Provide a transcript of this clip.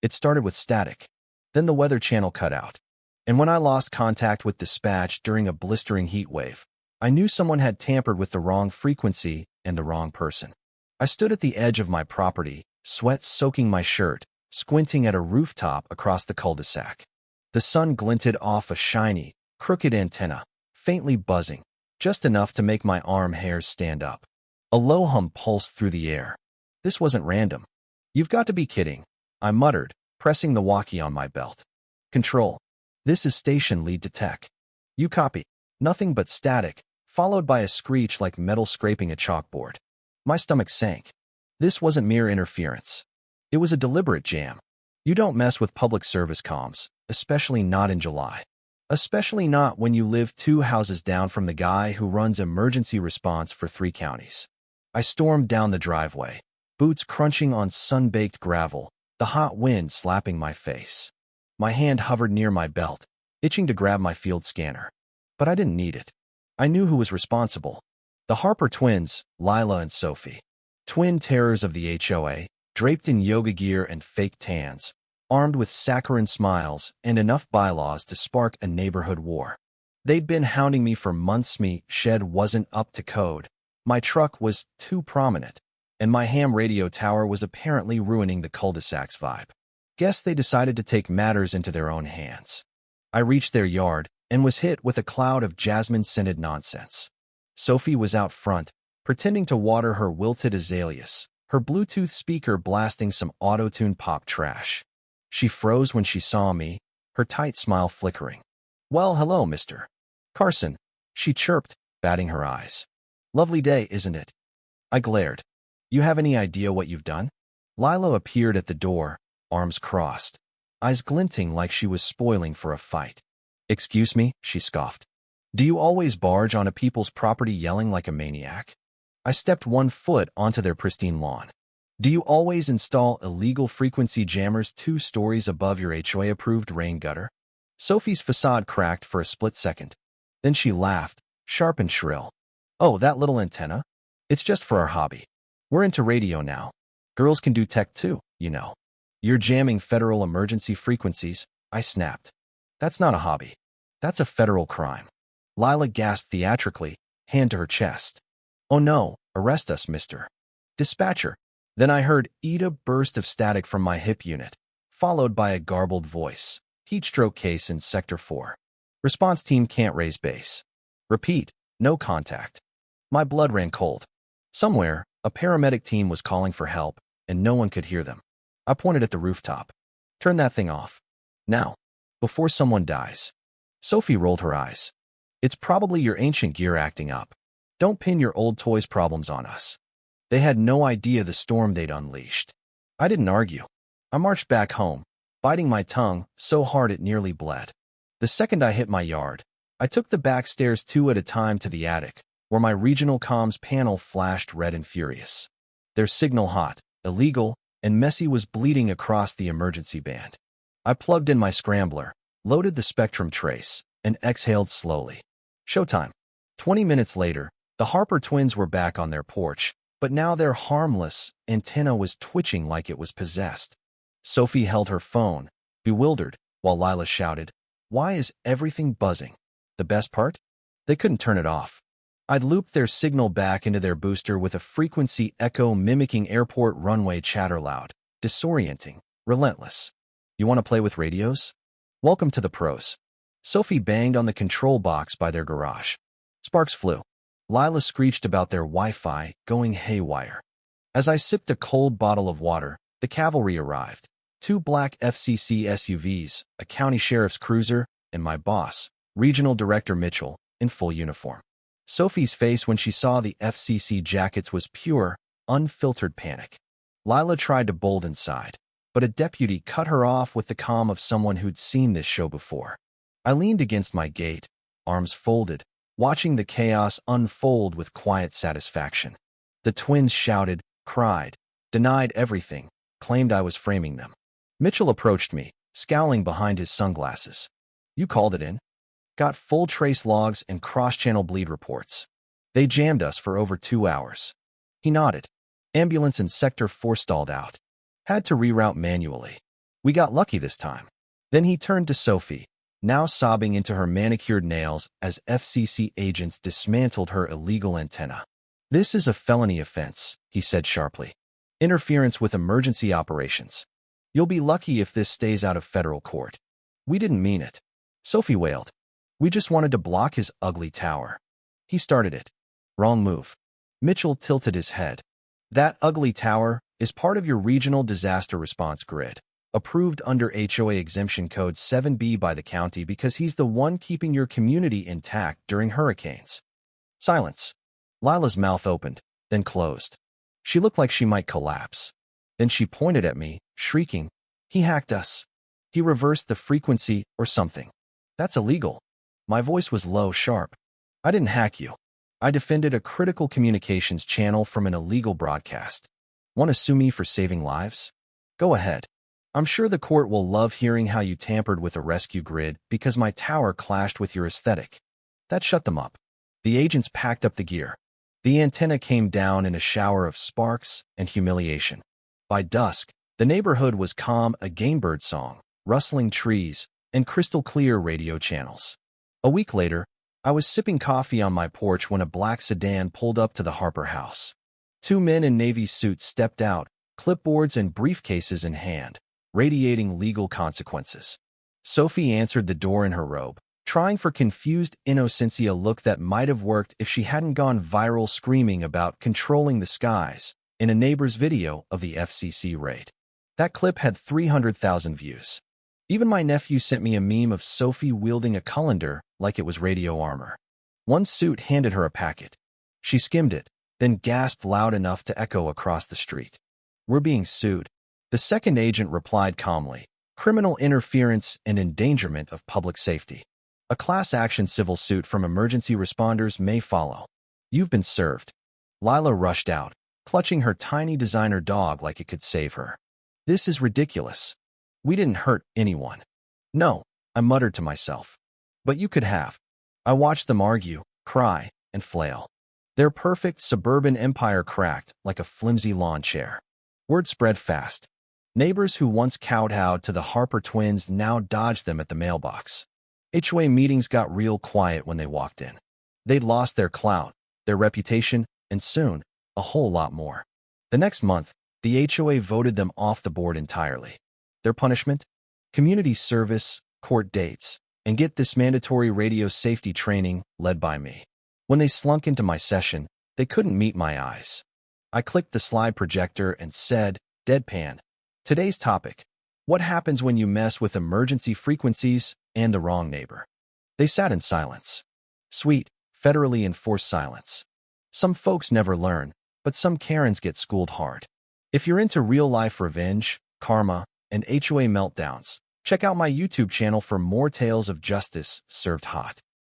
It started with static. Then the Weather Channel cut out. And when I lost contact with dispatch during a blistering heat wave, I knew someone had tampered with the wrong frequency and the wrong person. I stood at the edge of my property, sweat soaking my shirt, squinting at a rooftop across the cul-de-sac. The sun glinted off a shiny, crooked antenna, faintly buzzing, just enough to make my arm hairs stand up. A low hum pulsed through the air. This wasn't random. "You've got to be kidding," I muttered, pressing the walkie on my belt. "Control. This is station lead to tech. You copy." Nothing but static, followed by a screech like metal scraping a chalkboard. My stomach sank. This wasn't mere interference. It was a deliberate jam. You don't mess with public service comms, especially not in July. Especially not when you live 2 houses down from the guy who runs emergency response for 3 counties. I stormed down the driveway, boots crunching on sun-baked gravel, the hot wind slapping my face. My hand hovered near my belt, itching to grab my field scanner. But I didn't need it. I knew who was responsible. The Harper twins, Lila and Sophie. Twin terrors of the HOA, draped in yoga gear and fake tans, armed with saccharine smiles and enough bylaws to spark a neighborhood war. They'd been hounding me for months. Me shed wasn't up to code. My truck was too prominent, and my ham radio tower was apparently ruining the cul-de-sac's vibe. Guess they decided to take matters into their own hands. I reached their yard and was hit with a cloud of jasmine-scented nonsense. Sophie was out front, pretending to water her wilted azaleas, her Bluetooth speaker blasting some auto-tune pop trash. She froze when she saw me, her tight smile flickering. "Well, hello, Mr. Carson," she chirped, batting her eyes. "Lovely day, isn't it?" I glared. "You have any idea what you've done?" Lila appeared at the door, arms crossed, eyes glinting like she was spoiling for a fight. "Excuse me," she scoffed. "Do you always barge onto people's property yelling like a maniac?" I stepped 1 foot onto their pristine lawn. "Do you always install illegal frequency jammers 2 stories above your HOA-approved rain gutter?" Sophie's facade cracked for a split second. Then she laughed, sharp and shrill. "Oh, that little antenna? It's just for our hobby. We're into radio now. Girls can do tech too, you know." "You're jamming federal emergency frequencies," I snapped. "That's not a hobby. That's a federal crime." Lila gasped theatrically, hand to her chest. "Oh no, arrest us, Mr. Dispatcher." Then I heard a burst of static from my hip unit, followed by a garbled voice. "Heat stroke case in Sector 4. Response team can't raise base. Repeat, no contact." My blood ran cold. Somewhere, a paramedic team was calling for help, and no one could hear them. I pointed at the rooftop. "Turn that thing off. Now. Before someone dies." Sophie rolled her eyes. "It's probably your ancient gear acting up. Don't pin your old toys problems on us." They had no idea the storm they'd unleashed. I didn't argue. I marched back home, biting my tongue so hard it nearly bled. The second I hit my yard, I took the back stairs 2 at a time to the attic, where my regional comms panel flashed red and furious. Their signal hot, illegal, and messy was bleeding across the emergency band. I plugged in my scrambler, loaded the Spectrum trace, and exhaled slowly. Showtime. 20 minutes later, the Harper twins were back on their porch, but now their harmless antenna was twitching like it was possessed. Sophie held her phone, bewildered, while Lila shouted, "Why is everything buzzing?" The best part? They couldn't turn it off. I'd looped their signal back into their booster with a frequency echo mimicking airport runway chatter, loud, disorienting, relentless. "You want to play with radios? Welcome to the pros." Sophie banged on the control box by their garage. Sparks flew. Lila screeched about their Wi-Fi going haywire. As I sipped a cold bottle of water, the cavalry arrived. 2 black FCC SUVs, a county sheriff's cruiser, and my boss, Regional Director Mitchell, in full uniform. Sophie's face when she saw the FCC jackets was pure, unfiltered panic. Lila tried to bolt inside, but a deputy cut her off with the calm of someone who'd seen this show before. I leaned against my gate, arms folded, watching the chaos unfold with quiet satisfaction. The twins shouted, cried, denied everything, claimed I was framing them. Mitchell approached me, scowling behind his sunglasses. "You called it in? Got full trace logs and cross-channel bleed reports. They jammed us for over 2 hours." He nodded. "Ambulance in Sector 4 stalled out. Had to reroute manually. We got lucky this time. Then he turned to Sophie, now sobbing into her manicured nails as FCC agents dismantled her illegal antenna. This is a felony offense, he said sharply. Interference with emergency operations. You'll be lucky if this stays out of federal court. We didn't mean it. Sophie wailed. We just wanted to block his ugly tower. He started it. Wrong move. Mitchell tilted his head. That ugly tower is part of your regional disaster response grid, approved under HOA exemption code 7B by the county because he's the one keeping your community intact during hurricanes. Silence. Lila's mouth opened, then closed. She looked like she might collapse. Then she pointed at me, shrieking, he hacked us. He reversed the frequency or something. That's illegal. My voice was low, sharp. I didn't hack you. I defended a critical communications channel from an illegal broadcast. Want to sue me for saving lives? Go ahead. I'm sure the court will love hearing how you tampered with a rescue grid because my tower clashed with your aesthetic. That shut them up. The agents packed up the gear. The antenna came down in a shower of sparks and humiliation. By dusk, the neighborhood was calm, a game bird song, rustling trees, and crystal-clear radio channels. A week later, I was sipping coffee on my porch when a black sedan pulled up to the Harper house. Two men in navy suits stepped out, clipboards and briefcases in hand, radiating legal consequences. Sophie answered the door in her robe, trying for confused innocency, a look that might have worked if she hadn't gone viral screaming about controlling the skies in a neighbor's video of the FCC raid. That clip had 300,000 views. Even my nephew sent me a meme of Sophie wielding a colander like it was radio armor. One suit handed her a packet. She skimmed it, then gasped loud enough to echo across the street. We're being sued. The second agent replied calmly, criminal interference and endangerment of public safety. A class action civil suit from emergency responders may follow. You've been served. Lila rushed out, clutching her tiny designer dog like it could save her. This is ridiculous. We didn't hurt anyone. No, I muttered to myself. But you could have. I watched them argue, cry, and flail. Their perfect suburban empire cracked like a flimsy lawn chair. Word spread fast. Neighbors who once kowtowed to the Harper twins now dodged them at the mailbox. HOA meetings got real quiet when they walked in. They'd lost their clout, their reputation, and soon, a whole lot more. The next month, the HOA voted them off the board entirely. Their punishment? Community service, court dates, and get this mandatory radio safety training led by me. When they slunk into my session, they couldn't meet my eyes. I clicked the slide projector and said, deadpan, today's topic, what happens when you mess with emergency frequencies and the wrong neighbor? They sat in silence. Sweet, federally enforced silence. Some folks never learn, but some Karens get schooled hard. If you're into real-life revenge, karma, and HOA meltdowns, check out my YouTube channel for more tales of justice served hot.